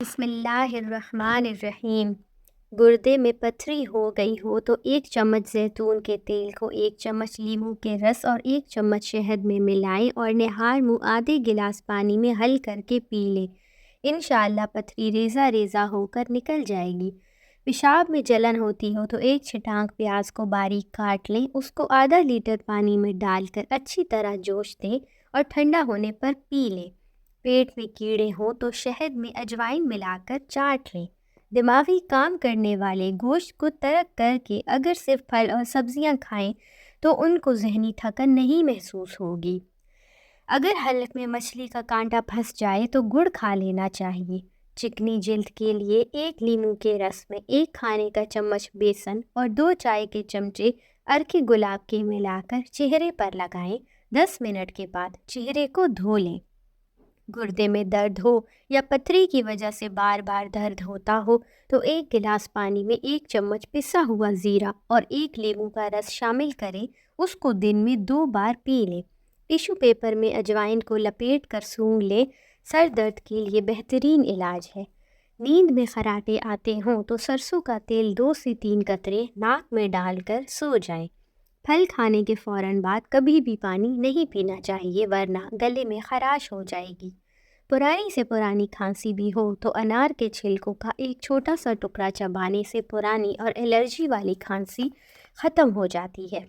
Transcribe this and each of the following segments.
بسم اللہ الرحمن الرحیم۔ گردے میں پتھری ہو گئی ہو تو 1 چمچ زیتون کے تیل کو 1 چمچ لیموں کے رس اور 1 چمچ شہد میں ملائیں اور نہار منہ آدھے گلاس پانی میں حل کر کے پی لیں۔ انشاءاللہ پتھری ریزہ ریزہ ہو کر نکل جائے گی۔ پیشاب میں جلن ہوتی ہو تو 1 چھٹانک پیاز کو باریک کاٹ لیں، اس کو آدھا لیٹر پانی میں ڈال کر اچھی طرح جوش دیں اور ٹھنڈا ہونے پر پی لیں۔ پیٹ میں کیڑے ہوں تو شہد میں اجوائن ملا کر چاٹ لیں۔ دماغی کام کرنے والے گوشت کو ترک کر کے اگر صرف پھل اور سبزیاں کھائیں تو ان کو ذہنی تھکن نہیں محسوس ہوگی۔ اگر حلق میں مچھلی کا کانٹا پھنس جائے تو گڑ کھا لینا چاہیے۔ چکنی جلد کے لیے 1 لیموں کے رس میں 1 کھانے کا چمچ بیسن اور 2 چائے کے چمچے عرق گلاب کے ملا کر چہرے پر لگائیں۔ 10 منٹ کے بعد چہرے کو دھو لیں۔ گردے میں درد ہو یا پتھری کی وجہ سے بار بار درد ہوتا ہو تو 1 گلاس پانی میں 1 چمچ پسا ہوا زیرہ اور 1 لیموں کا رس شامل کریں، اس کو دن میں 2 بار پی لیں۔ ٹیشو پیپر میں اجوائن کو لپیٹ کر سونگھ لیں، سر درد کے لیے بہترین علاج ہے۔ نیند میں خراٹے آتے ہوں تو سرسوں کا تیل 2 سے 3 قطرے ناک میں ڈال کر سو جائیں۔ پھل کھانے کے فوراً بعد کبھی بھی پانی نہیں پینا چاہیے ورنہ گلے میں خراش ہو جائے گی۔ پرانی سے پرانی کھانسی بھی ہو تو انار کے چھلکوں کا ایک چھوٹا سا ٹکڑا چبانے سے پرانی اور الرجی والی کھانسی ختم ہو جاتی ہے۔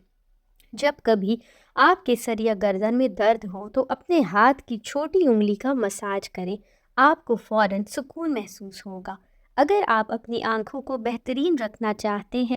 جب کبھی آپ کے سر یا گردن میں درد ہو تو اپنے ہاتھ کی چھوٹی انگلی کا مساج کریں، آپ کو فوراً سکون محسوس ہوگا۔ اگر آپ اپنی آنکھوں کو بہترین رکھنا چاہتے ہیں،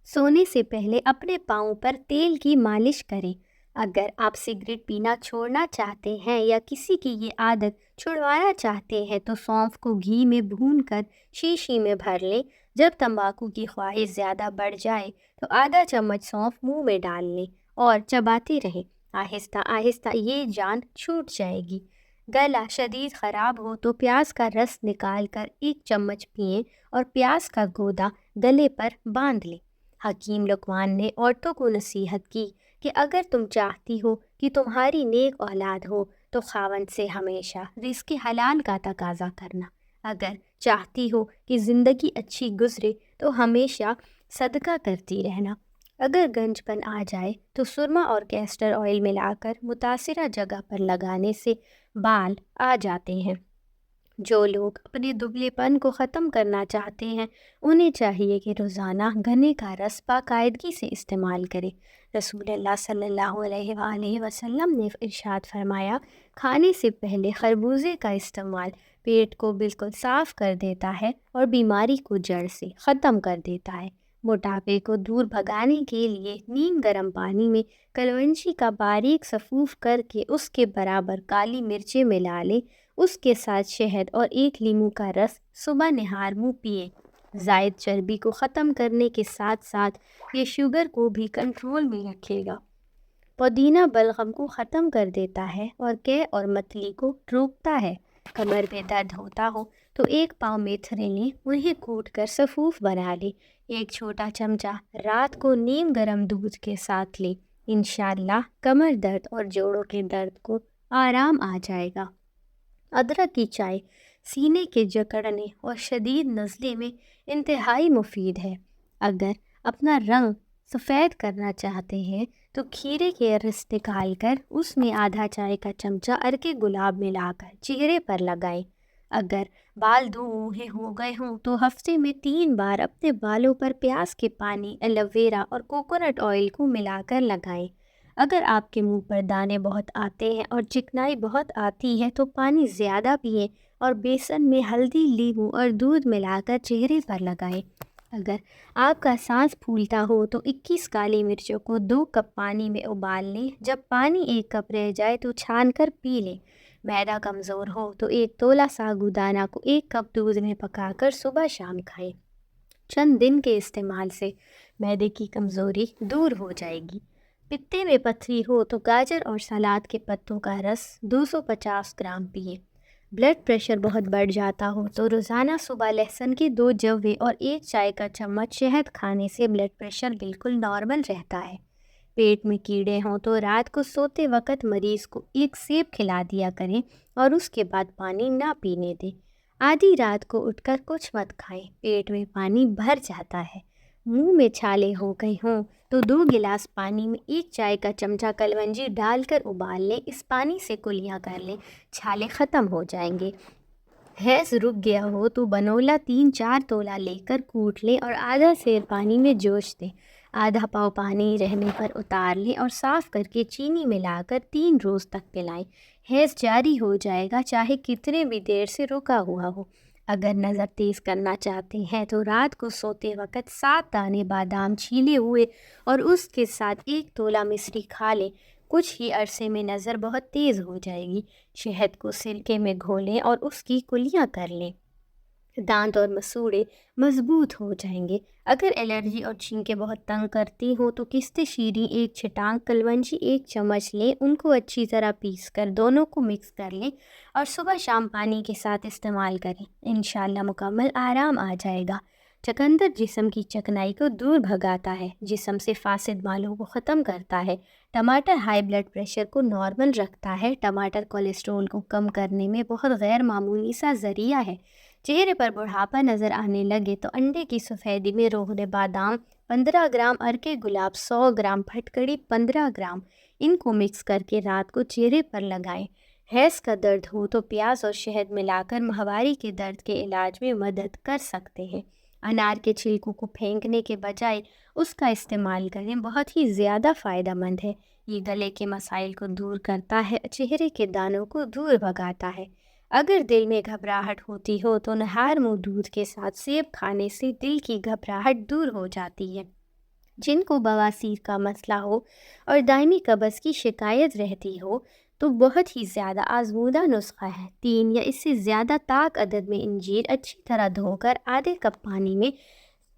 سونے سے پہلے اپنے پاؤں پر تیل کی مالش کریں۔ اگر آپ سگریٹ پینا چھوڑنا چاہتے ہیں یا کسی کی یہ عادت چھڑوانا چاہتے ہیں تو سونف کو گھی میں بھون کر شیشی میں بھر لیں۔ جب تمباکو کی خواہش زیادہ بڑھ جائے تو آدھا چمچ سونف منہ میں ڈال لیں اور چباتے رہیں۔ آہستہ آہستہ یہ جان چھوٹ جائے گی۔ گلا شدید خراب ہو تو پیاز کا رس نکال کر 1 چمچ پئیں اور پیاز کا گودا گلے پر باندھ لیں۔ حکیم لقمان نے عورتوں کو نصیحت کی کہ اگر تم چاہتی ہو کہ تمہاری نیک اولاد ہو تو خاوند سے ہمیشہ رزق حلال کا تقاضا کرنا۔ اگر چاہتی ہو کہ زندگی اچھی گزرے تو ہمیشہ صدقہ کرتی رہنا۔ اگر گنج پن آ جائے تو سرما اور کیسٹر آئل ملا کر متاثرہ جگہ پر لگانے سے بال آ جاتے ہیں۔ جو لوگ اپنے دبلے پن کو ختم کرنا چاہتے ہیں انہیں چاہیے کہ روزانہ گنے کا رس باقاعدگی سے استعمال کریں۔ رسول اللہ صلی اللہ علیہ وآلہ وسلم نے ارشاد فرمایا، کھانے سے پہلے خربوزے کا استعمال پیٹ کو بالکل صاف کر دیتا ہے اور بیماری کو جڑ سے ختم کر دیتا ہے۔ موٹاپے کو دور بھگانے کے لیے نیم گرم پانی میں کلونجی کا باریک سفوف کر کے اس کے برابر کالی مرچیں ملا لیں، اس کے ساتھ شہد اور 1 لیموں کا رس صبح نہار منہ پیئیں۔ زائد چربی کو ختم کرنے کے ساتھ ساتھ یہ شوگر کو بھی کنٹرول میں رکھے گا۔ پودینہ بلغم کو ختم کر دیتا ہے اور قے اور متلی کو روکتا ہے۔ کمر میں درد ہوتا ہو تو 1 پاؤ میتھریں لیں، انہیں کوٹ کر سفوف بنا لیں۔ 1 چھوٹا چمچہ رات کو نیم گرم دودھ کے ساتھ لیں۔ انشاءاللہ کمر درد اور جوڑوں کے درد کو آرام آ جائے گا۔ ادرک کی چائے سینے کے جکڑنے اور شدید نزلے میں انتہائی مفید ہے۔ اگر اپنا رنگ سفید کرنا چاہتے ہیں تو کھیرے کے رس نکال کر اس میں آدھا چائے کا چمچہ عرق گلاب ملا کر چہرے پر لگائیں۔ اگر بال دو منھے ہو گئے ہوں تو ہفتے میں 3 بار اپنے بالوں پر پیاز کے پانی، ایلو ویرا اور کوکونٹ آئل کو ملا کر لگائیں۔ اگر آپ کے منہ پر دانے بہت آتے ہیں اور چکنائی بہت آتی ہے تو پانی زیادہ پئیں اور بیسن میں ہلدی، لیموں اور دودھ ملا کر چہرے پر لگائیں۔ اگر آپ کا سانس پھولتا ہو تو 21 کالی مرچوں کو 2 کپ پانی میں ابال لیں، جب پانی 1 کپ رہ جائے تو چھان کر پی لیں۔ معدہ کمزور ہو تو 1 تولہ ساگودانہ کو 1 کپ دودھ میں پکا کر صبح شام کھائیں۔ چند دن کے استعمال سے معدے کی کمزوری دور ہو جائے گی۔ پتے میں پتھری ہو تو گاجر اور سلاد کے پتوں کا رس 250 گرام پئیں۔ بلڈ پریشر بہت بڑھ جاتا ہو تو روزانہ صبح لہسن کے 2 جوے اور 1 چائے کا چمچ شہد کھانے سے بلڈ پریشر بالکل نارمل رہتا ہے۔ پیٹ میں کیڑے ہوں تو رات کو سوتے وقت مریض کو 1 سیب کھلا دیا کریں اور اس کے بعد پانی نہ پینے دیں۔ آدھی رات کو اٹھ کر کچھ مت کھائیں، پیٹ میں پانی بھر جاتا ہے۔ منہ میں چھالے ہو گئے ہوں تو 2 گلاس پانی میں 1 چائے کا چمچہ کلونجی ڈال کر ابال لیں، اس پانی سے کلیاں کر لیں، چھالے ختم ہو جائیں گے۔ حیض رک گیا ہو تو بنولا 3-4 تولا لے کر کوٹ لیں اور آدھا سیر پانی میں جوش دیں، آدھا پاؤ پانی رہنے پر اتار لیں اور صاف کر کے چینی ملا کر 3 روز تک پلائیں۔ حیض جاری ہو جائے گا چاہے کتنے بھی دیر سے رکا ہوا ہو۔ اگر نظر تیز کرنا چاہتے ہیں تو رات کو سوتے وقت 7 دانے بادام چھیلے ہوئے اور اس کے ساتھ 1 تولا مصری کھا لیں، کچھ ہی عرصے میں نظر بہت تیز ہو جائے گی۔ شہد کو سرکے میں گھولیں اور اس کی کلیاں کر لیں، دانت اور مسوڑے مضبوط ہو جائیں گے۔ اگر الرجی اور چھینکیں بہت تنگ کرتی ہوں تو کشت شیریں 1 چھٹانک کلونجی 1 چمچ لیں، ان کو اچھی طرح پیس کر دونوں کو مکس کر لیں اور صبح شام پانی کے ساتھ استعمال کریں، انشاءاللہ مکمل آرام آ جائے گا۔ چقندر جسم کی چکنائی کو دور بھگاتا ہے، جسم سے فاسد مالوں کو ختم کرتا ہے۔ ٹماٹر ہائی بلڈ پریشر کو نارمل رکھتا ہے۔ ٹماٹر کولیسٹرول کو کم کرنے میں بہت غیر معمولی سا ذریعہ ہے۔ چہرے پر بڑھاپا نظر آنے لگے تو انڈے کی سفیدی میں روغن بادام 15 گرام، ارکِ گلاب 100 گرام، پھٹکڑی 15 گرام، ان کو مکس کر کے رات کو چہرے پر لگائیں۔ حیض کا درد ہو تو پیاز اور شہد ملا کر ماہواری کے درد کے علاج میں مدد کر سکتے ہیں۔ انار کے چھلکوں کو پھینکنے کے بجائے اس کا استعمال کریں، بہت ہی زیادہ فائدہ مند ہے۔ یہ گلے کے مسائل کو دور کرتا ہے، چہرے کے دانوں کو دور بھگاتا ہے۔ اگر دل میں گھبراہٹ ہوتی ہو تو نہار منہ دودھ کے ساتھ سیب کھانے سے دل کی گھبراہٹ دور ہو جاتی ہے۔ جن کو بواسیر کا مسئلہ ہو اور دائمی قبض کی شکایت رہتی ہو تو بہت ہی زیادہ آزمودہ نسخہ ہے۔ 3 یا اس سے زیادہ طاق عدد میں انجیر اچھی طرح دھو کر آدھے کپ پانی میں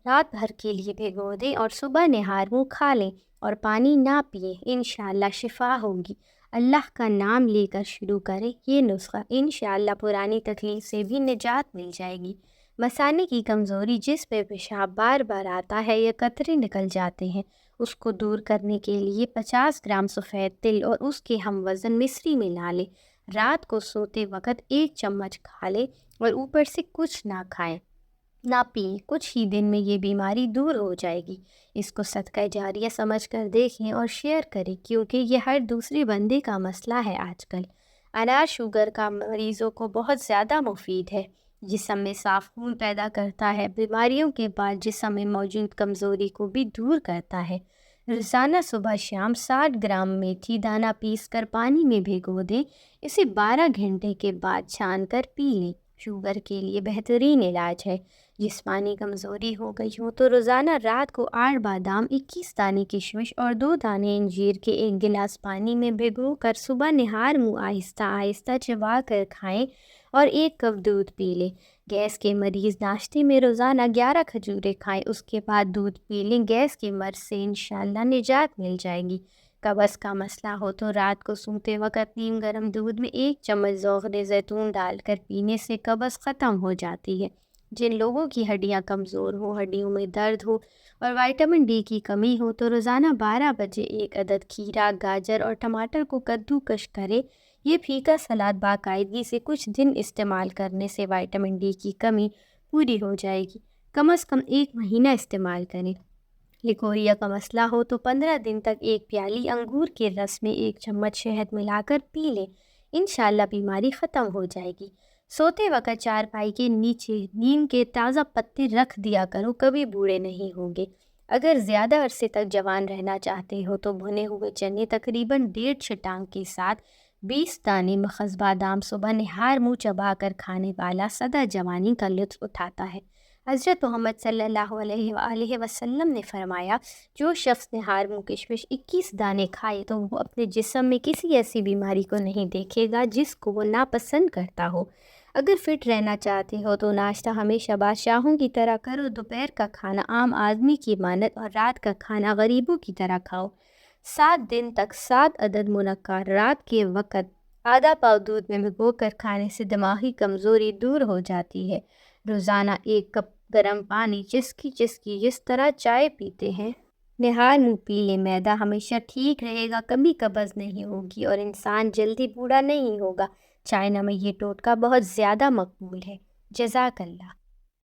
رات بھر کے لیے بھگو دیں اور صبح نہار منہ کھا لیں اور پانی نہ پئیں، انشاءاللہ شفا ہوگی۔ اللہ کا نام لے کر شروع کریں یہ نسخہ، انشاءاللہ پرانی تکلیف سے بھی نجات مل جائے گی۔ مثانے کی کمزوری، جس پہ پیشاب بار بار آتا ہے یا قطرے نکل جاتے ہیں، اس کو دور کرنے کے لیے 50 گرام سفید تل اور اس کے ہم وزن مصری ملا لیں، رات کو سوتے وقت 1 چمچ کھا لیں اور اوپر سے کچھ نہ کھائیں نہ پئیں، کچھ ہی دن میں یہ بیماری دور ہو جائے گی۔ اس کو صدقہ جاریہ سمجھ کر دیکھیں اور شیئر کریں، کیونکہ یہ ہر دوسرے بندے کا مسئلہ ہے آج کل۔ انار شوگر کا مریضوں کو بہت زیادہ مفید ہے، جسم میں صاف خون پیدا کرتا ہے، بیماریوں کے بعد جسم میں موجود کمزوری کو بھی دور کرتا ہے۔ روزانہ صبح شام 60 گرام میتھی دانہ پیس کر پانی میں بھگو دیں، اسے 12 گھنٹے کے بعد چھان کر پی لیں، شوگر کے لیے بہترین علاج ہے۔ جسمانی کمزوری ہو گئی ہو تو روزانہ رات کو 8 بادام، 21 دانے کشمش اور 2 دانے انجیر کے 1 گلاس پانی میں بھگو کر صبح نہار منہ آہستہ آہستہ چبا کر کھائیں اور 1 کپ دودھ پی لیں۔ گیس کے مریض ناشتے میں روزانہ 11 کھجوریں کھائیں، اس کے بعد دودھ پی لیں، گیس کے مرض سے انشاءاللہ نجات مل جائے گی۔ قبض کا مسئلہ ہو تو رات کو سوتے وقت نیم گرم دودھ میں 1 چمچ زوغن زیتون ڈال کر پینے سے قبض ختم ہو جاتی ہے۔ جن لوگوں کی ہڈیاں کمزور ہو، ہڈیوں میں درد ہو اور وٹامن ڈی کی کمی ہو تو روزانہ 12 بجے 1 عدد کھیرا، گاجر اور ٹماٹر کو کدوکش کریں۔ یہ پھیکا سلاد باقاعدگی سے کچھ دن استعمال کرنے سے وٹامن ڈی کی کمی پوری ہو جائے گی۔ کم از کم 1 مہینہ استعمال کریں۔ لیکوریا کا مسئلہ ہو تو 15 دن تک 1 پیالی انگور کے رس میں 1 چمچ شہد ملا کر پی لیں، انشاءاللہ بیماری ختم ہو جائے گی۔ سوتے وقت چارپائی کے نیچے نیم کے تازہ پتے رکھ دیا کرو، کبھی بوڑھے نہیں ہوں گے۔ اگر زیادہ عرصے تک جوان رہنا چاہتے ہو تو بھنے ہوئے چنے تقریباً 1.5 چھٹانک کے ساتھ 20 دانے مخص بادام صبح نہار منہ چبا کر کھانے والا سدا جوانی کا لطف اٹھاتا ہے۔ حضرت محمد صلی اللہ علیہ وآلہ وسلم نے فرمایا، جو شخص نہار منہ کشمش 21 دانے کھائے تو وہ اپنے جسم میں کسی ایسی بیماری کو نہیں دیکھے گا جس کو وہ ناپسند کرتا ہو۔ اگر فٹ رہنا چاہتے ہو تو ناشتہ ہمیشہ بادشاہوں کی طرح کرو، دوپہر کا کھانا عام آدمی کی مانند اور رات کا کھانا غریبوں کی طرح کھاؤ۔ 7 دن تک 7 عدد منقار رات کے وقت آدھا پاؤ دودھ میں بھگو کر کھانے سے دماغی کمزوری دور ہو جاتی ہے۔ روزانہ 1 کپ گرم پانی چسکی چسکی جس طرح چائے پیتے ہیں نہار منہ پی لیں، معدہ ہمیشہ ٹھیک رہے گا، کبھی قبض نہیں ہوگی اور انسان جلدی بوڑھا نہیں ہوگا۔ چائنا میں یہ ٹوٹکا بہت زیادہ مقبول ہے۔ جزاک اللہ۔